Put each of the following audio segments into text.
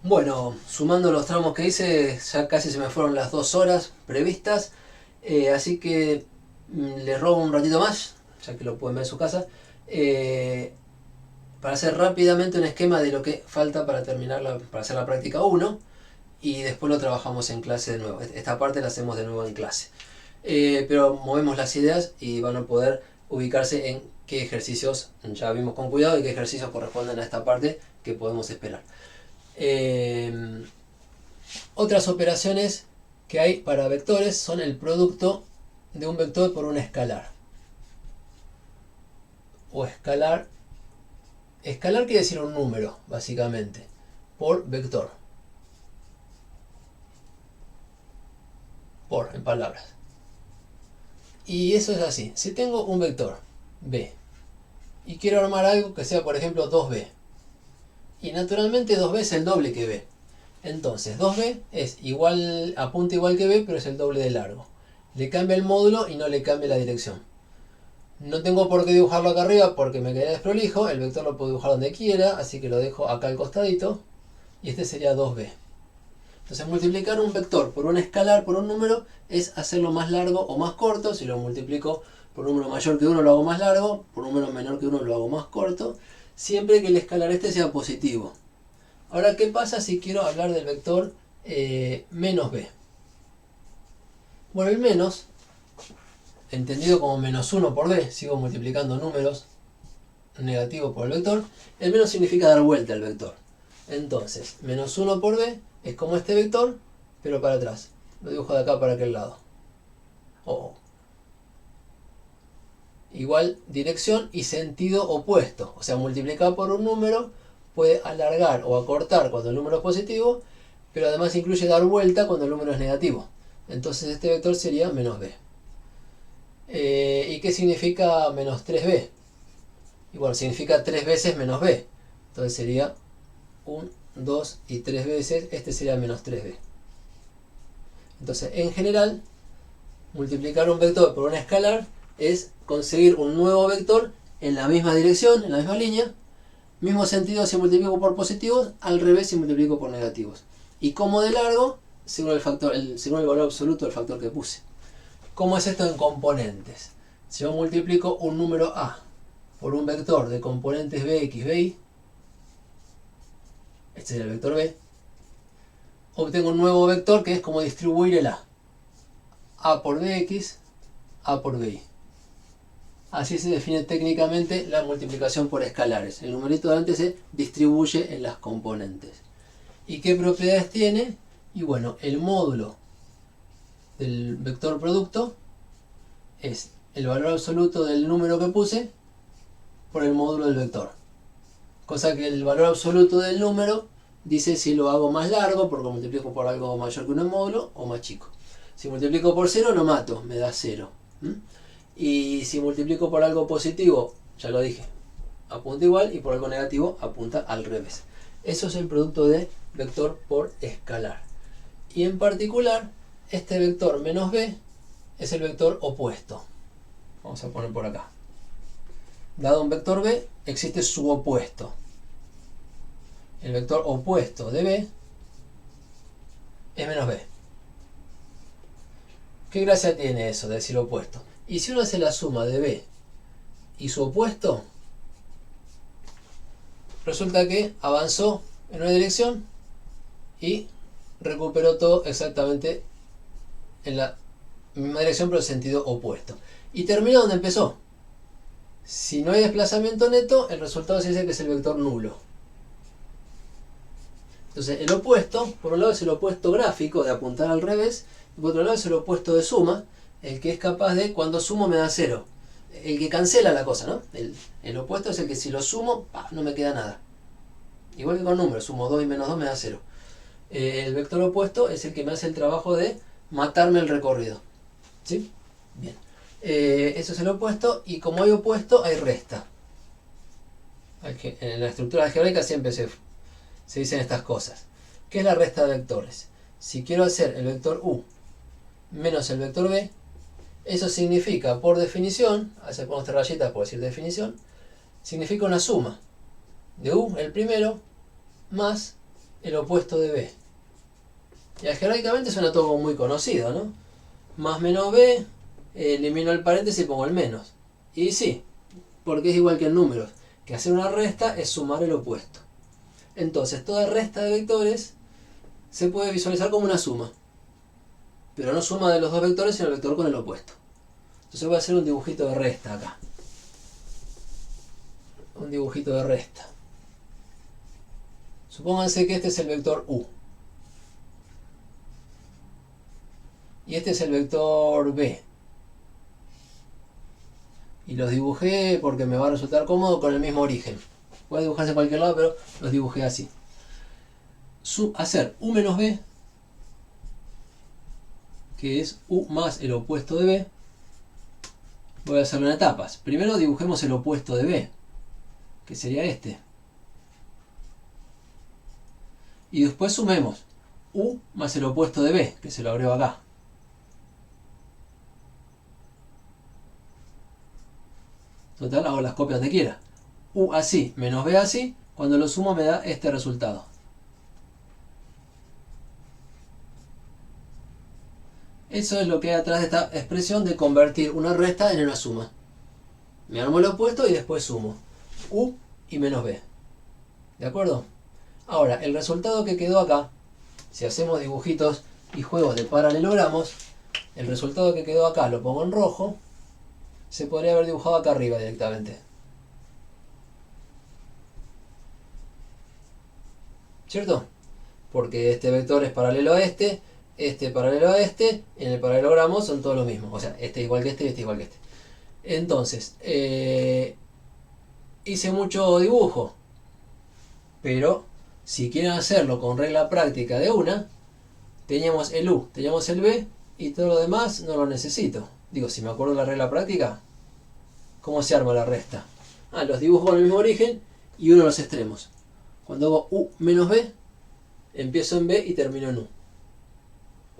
Bueno, sumando los tramos que hice, ya casi se me fueron las 2 horas previstas, así que les robo un ratito más, ya que lo pueden ver en su casa, eh, para hacer rápidamente un esquema de lo que falta para terminar para hacer la práctica uno y después lo trabajamos en clase de nuevo. Esta parte la hacemos de nuevo en clase. Pero movemos las ideas y van a poder ubicarse en qué ejercicios ya vimos con cuidado y qué ejercicios corresponden a esta parte que podemos esperar. Eh, Otras operaciones que hay para vectores son el producto de un vector por un escalar. O escalar. Escalar quiere decir un número, básicamente. Por vector. Por, en palabras. Y eso es así. Si tengo un vector b y quiero armar algo que sea, por ejemplo, 2b. Y naturalmente 2b es el doble que b. Entonces 2b es igual, apunta igual que b, pero es el doble de largo. Le cambia el módulo y no le cambia la dirección. No tengo por qué dibujarlo acá arriba porque me quedaría desprolijo. El vector lo puedo dibujar donde quiera, así que lo dejo acá al costadito. Y este sería 2b. Entonces multiplicar un vector por un escalar, por un número, es hacerlo más largo o más corto. Si lo multiplico por un número mayor que 1 lo hago más largo, por un número menor que 1 lo hago más corto, siempre que el escalar este sea positivo. Ahora, ¿qué pasa si quiero hablar del vector menos b? Bueno, el menos, entendido como menos 1 por b, sigo multiplicando números negativos por el vector, el menos significa dar vuelta al vector. Entonces, menos 1 por b es como este vector, pero para atrás. Lo dibujo de acá para aquel lado. O igual dirección y sentido opuesto. O sea, multiplicar por un número puede alargar o acortar cuando el número es positivo, pero además incluye dar vuelta cuando el número es negativo. Entonces este vector sería menos b. ¿Y qué significa menos 3b? Y bueno, significa 3 veces menos b. Entonces sería 1, 2 y 3 veces. Este sería menos 3b. Entonces, en general, multiplicar un vector por un escalar es conseguir un nuevo vector en la misma dirección, en la misma línea. Mismo sentido si multiplico por positivos, al revés si multiplico por negativos. Y como de largo, según según el valor absoluto del factor que puse. ¿Cómo es esto en componentes? Si yo multiplico un número a por un vector de componentes bx, by, este es el vector b, obtengo un nuevo vector que es como distribuir el a por bx, a por by. Así se define técnicamente la multiplicación por escalares. El numerito de antes se distribuye en las componentes. ¿Y qué propiedades tiene? Y bueno, el módulo del vector producto es el valor absoluto del número que puse por el módulo del vector. Cosa que el valor absoluto del número dice si lo hago más largo, porque multiplico por algo mayor que un módulo, o más chico. Si multiplico por 0 lo mato, me da 0. Y si multiplico por algo positivo, ya lo dije, apunta igual, y por algo negativo apunta al revés. Eso es el producto de vector por escalar. Y en particular, este vector menos b es el vector opuesto. Vamos a poner por acá. Dado un vector b, existe su opuesto. El vector opuesto de b es menos b. ¿Qué gracia tiene eso de decir opuesto? Y si uno hace la suma de b y su opuesto, resulta que avanzó en una dirección y recuperó todo exactamente en la misma dirección pero en sentido opuesto. Y termina donde empezó. Si no hay desplazamiento neto, el resultado se dice que es el vector nulo. Entonces el opuesto, por un lado es el opuesto gráfico de apuntar al revés, y por otro lado es el opuesto de suma, el que es capaz de cuando sumo me da 0. El que cancela la cosa, ¿no? El opuesto es el que si lo sumo, no me queda nada. Igual que con números, sumo 2 y menos 2 me da 0. El vector opuesto es el que me hace el trabajo de matarme el recorrido. ¿Sí? Bien. Eso es el opuesto, y como hay opuesto, hay resta. En la estructura algebraica siempre se dicen estas cosas. ¿Qué es la resta de vectores? Si quiero hacer el vector u menos el vector b, eso significa, por definición, a veces pongo esta rayita por decir definición, significa una suma de u, el primero, más el opuesto de b. Y algebraicamente suena todo como muy conocido, ¿no? Más menos b, elimino el paréntesis y pongo el menos. Y sí, porque es igual que en números, que hacer una resta es sumar el opuesto. Entonces, toda resta de vectores se puede visualizar como una suma. Pero no suma de los dos vectores, sino el vector con el opuesto. Entonces voy a hacer un dibujito de resta acá. Un dibujito de resta. Supónganse que este es el vector u. Y este es el vector b. Y los dibujé porque me va a resultar cómodo con el mismo origen. Puede dibujarse en cualquier lado, pero los dibujé así. Hacer u menos b, que es u más el opuesto de b. Voy a hacerlo en etapas. Primero dibujemos el opuesto de b, que sería este. Y después sumemos u más el opuesto de b, que se lo agrego acá. Total, hago las copias donde quiera. U así menos b así, cuando lo sumo me da este resultado. Eso es lo que hay atrás de esta expresión de convertir una resta en una suma. Me armo el opuesto y después sumo u y menos b. ¿De acuerdo? Ahora, el resultado que quedó acá, si hacemos dibujitos y juegos de paralelogramos, el resultado que quedó acá lo pongo en rojo, se podría haber dibujado acá arriba directamente. ¿Cierto? Porque este vector es paralelo a este paralelo a este, en el paralelogramo son todos lo mismo. O sea, este es igual que este y este es igual que este. Entonces, hice mucho dibujo, pero si quieren hacerlo con regla práctica de una, teníamos el u, teníamos el b y todo lo demás no lo necesito. Digo, si me acuerdo de la regla práctica, ¿cómo se arma la resta? Los dibujo con el mismo origen y uno de los extremos. Cuando hago u menos b, empiezo en b y termino en u.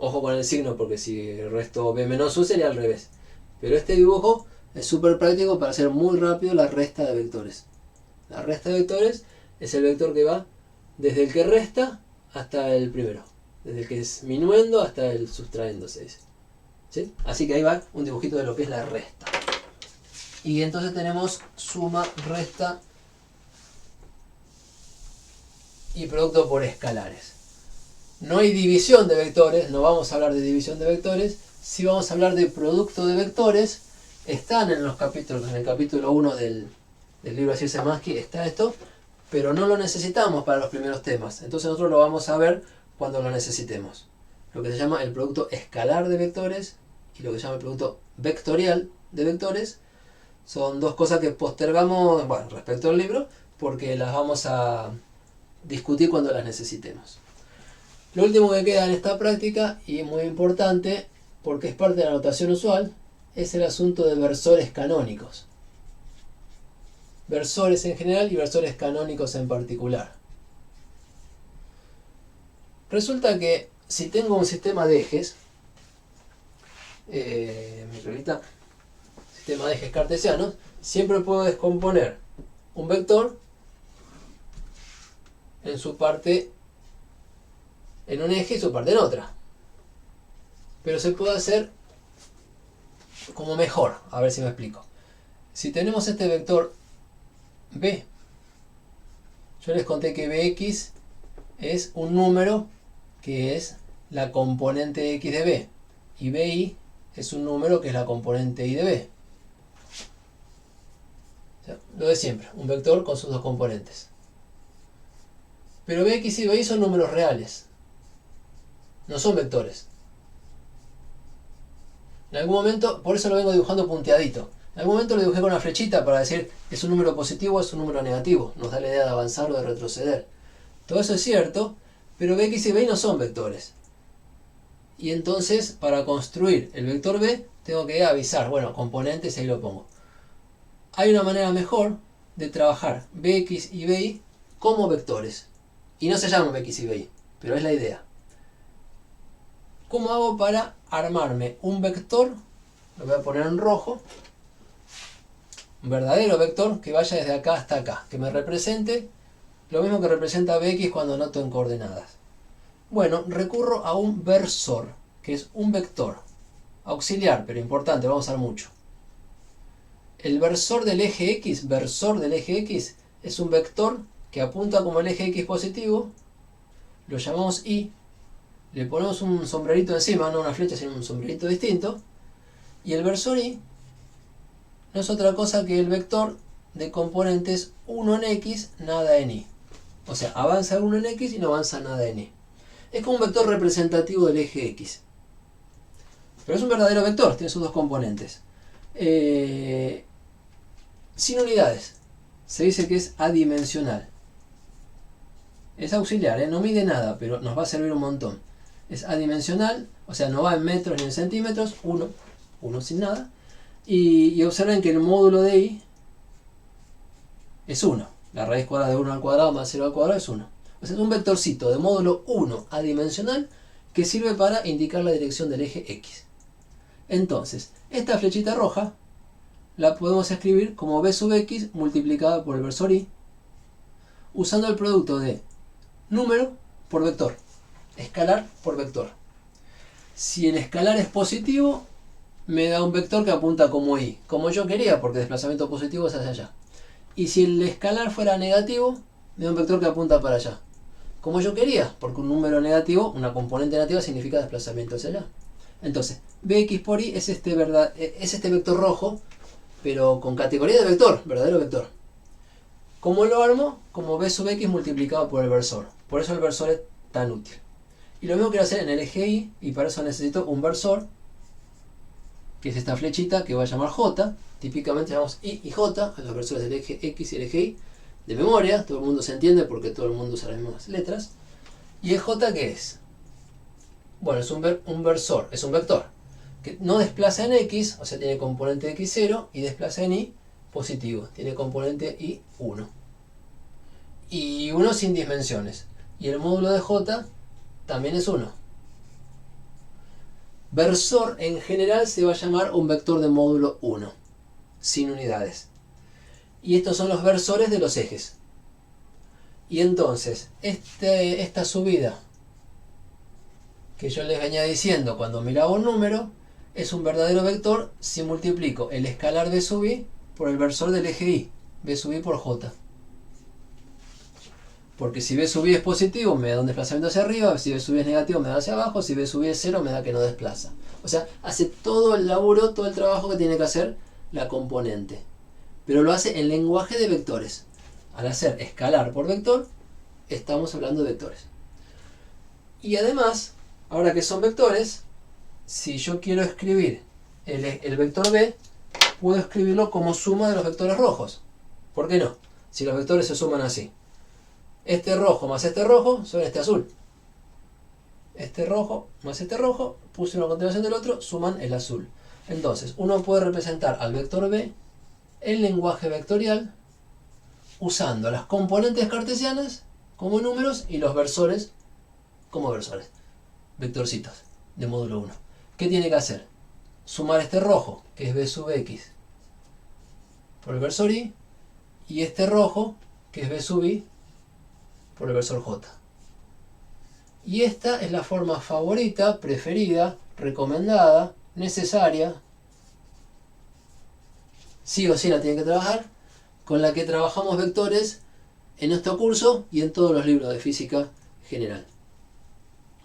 Ojo con el signo, porque si resto b menos u sería al revés. Pero este dibujo es súper práctico para hacer muy rápido la resta de vectores. La resta de vectores es el vector que va desde el que resta hasta el primero. Desde el que es minuendo hasta el sustraendo, se dice. ¿Sí? Así que ahí va un dibujito de lo que es la resta. Y entonces tenemos suma, resta y producto por escalares. No hay división de vectores, no vamos a hablar de división de vectores, sí vamos a hablar de producto de vectores. Están en los capítulos, en el capítulo 1 del libro de Szymanski está esto, pero no lo necesitamos para los primeros temas. Entonces nosotros lo vamos a ver cuando lo necesitemos. Lo que se llama el producto escalar de vectores y lo que se llama el producto vectorial de vectores son dos cosas que postergamos, bueno, respecto al libro, porque las vamos a discutir cuando las necesitemos. Lo último que queda en esta práctica, y muy importante, porque es parte de la notación usual, es el asunto de versores canónicos. Versores en general y versores canónicos en particular. Resulta que si tengo un sistema de ejes, sistema de ejes cartesianos, siempre puedo descomponer un vector en su parte en un eje y su parte en otra. Pero se puede hacer como mejor, a ver si me explico. Si tenemos este vector b, yo les conté que bx es un número que es la componente x de b, y bi es un número que es la componente y de b. O sea, lo de siempre, un vector con sus dos componentes. Pero bx y bi son números reales, no son vectores. En algún momento, por eso lo vengo dibujando punteadito. En algún momento lo dibujé con una flechita para decir es un número positivo o es un número negativo. Nos da la idea de avanzar o de retroceder. Todo eso es cierto, pero bx y bi no son vectores. Y entonces, para construir el vector b, tengo que avisar, bueno, componentes, ahí lo pongo. Hay una manera mejor de trabajar bx y bi como vectores. Y no se llaman bx y bi, pero es la idea. ¿Cómo hago para armarme un vector? Lo voy a poner en rojo. Un verdadero vector que vaya desde acá hasta acá. Que me represente Lo mismo que representa Bx cuando anoto en coordenadas. Bueno, recurro a un versor, que es un vector auxiliar, pero importante, lo vamos a usar mucho. El versor del eje X, es un vector que apunta como el eje X positivo, lo llamamos Y, le ponemos un sombrerito encima, no una flecha, sino un sombrerito distinto, y el versor Y no es otra cosa que el vector de componentes 1 en X, nada en Y. O sea, avanza 1 en X y no avanza nada en Y. Es como un vector representativo del eje X. Pero es un verdadero vector, tiene sus dos componentes. Sin unidades. Se dice que es adimensional. Es auxiliar, no mide nada, pero nos va a servir un montón. Es adimensional, o sea, no va en metros ni en centímetros, 1 sin nada. Y observen que el módulo de Y es 1. La raíz cuadrada de 1 al cuadrado más 0 al cuadrado es 1. O sea, es un vectorcito de módulo 1 adimensional que sirve para indicar la dirección del eje X. Entonces, esta flechita roja la podemos escribir como b sub x multiplicada por el versor Y, usando el producto de número por vector, escalar por vector. Si el escalar es positivo, me da un vector que apunta como Y, como yo quería, porque desplazamiento positivo es hacia allá. Y si el escalar fuera negativo, me da un vector que apunta para allá, como yo quería, porque un número negativo, una componente negativa, significa desplazamiento hacia allá. Entonces, Bx por Y es este vector rojo, pero con categoría de vector, verdadero vector. ¿Cómo lo armo? Como b sub x multiplicado por el versor. Por eso el versor es tan útil. Y lo mismo quiero hacer en el eje Y, y para eso necesito un versor, que es esta flechita que voy a llamar J. Típicamente llamamos Y y J, a los versores del eje X y el eje Y, de memoria, todo el mundo se entiende porque todo el mundo usa las mismas letras. ¿Y el J qué es? Bueno, es un versor, es un vector que no desplaza en X, o sea, tiene componente X0, y desplaza en Y positivo, tiene componente Y1. Y 1 sin dimensiones. Y el módulo de J también es 1. Versor en general se va a llamar un vector de módulo 1, sin unidades. Y estos son los versores de los ejes. Y entonces, esta subida que yo les venía diciendo cuando miraba un número, es un verdadero vector si multiplico el escalar b sub I por el versor del eje Y, b sub I por J. Porque si b sub I es positivo me da un desplazamiento hacia arriba, si b sub I es negativo me da hacia abajo, si b sub I es 0 me da que no desplaza. O sea, hace todo el laburo, todo el trabajo que tiene que hacer la componente. Pero lo hace en lenguaje de vectores. Al hacer escalar por vector, estamos hablando de vectores. Y además, ahora que son vectores, si yo quiero escribir el vector b, puedo escribirlo como suma de los vectores rojos. ¿Por qué no? Si los vectores se suman así. Este rojo más este rojo son este azul. Este rojo más este rojo, puse una continuación del otro, suman el azul. Entonces, uno puede representar al vector b en lenguaje vectorial usando las componentes cartesianas como números y los versores como versores. Vectorcitos de módulo 1. ¿Qué tiene que hacer? Sumar este rojo, que es b sub x, por el versor Y, y este rojo, que es b sub I, por el versor J. Y esta es la forma favorita, preferida, recomendada, necesaria, sí o sí la tienen que trabajar, con la que trabajamos vectores en nuestro curso y en todos los libros de física general.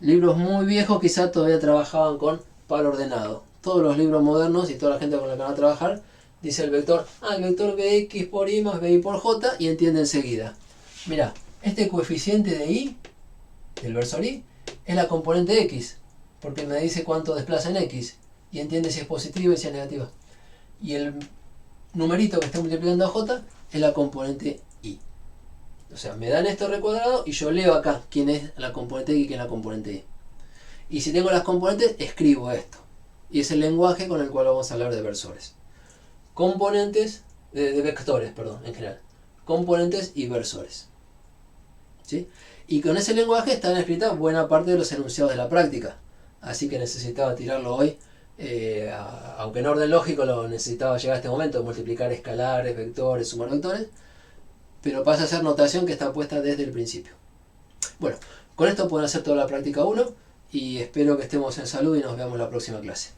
Libros muy viejos quizá todavía trabajaban con par ordenado. Todos los libros modernos y toda la gente con la que van a trabajar dice el vector bx por y más bi por j, y entiende enseguida. Mira, este coeficiente de y, del versor y, es la componente x, porque me dice cuánto desplaza en x, y entiende si es positiva y si es negativa. Y el numerito que está multiplicando a j es la componente y. O sea, me dan esto recuadrado y yo leo acá quién es la componente y quién es la componente y. Y si tengo las componentes, escribo esto. Y es el lenguaje con el cual vamos a hablar de versores. Componentes, de vectores, perdón, en general. Componentes y versores. ¿Sí? Y con ese lenguaje están escritas buena parte de los enunciados de la práctica. Así que necesitaba tirarlo hoy. Aunque en orden lógico lo necesitaba llegar a este momento, multiplicar escalares, vectores, sumar vectores. pero pasa a ser notación que está puesta desde el principio. Bueno, con esto pueden hacer toda la práctica 1 y espero que estemos en salud y nos vemos la próxima clase.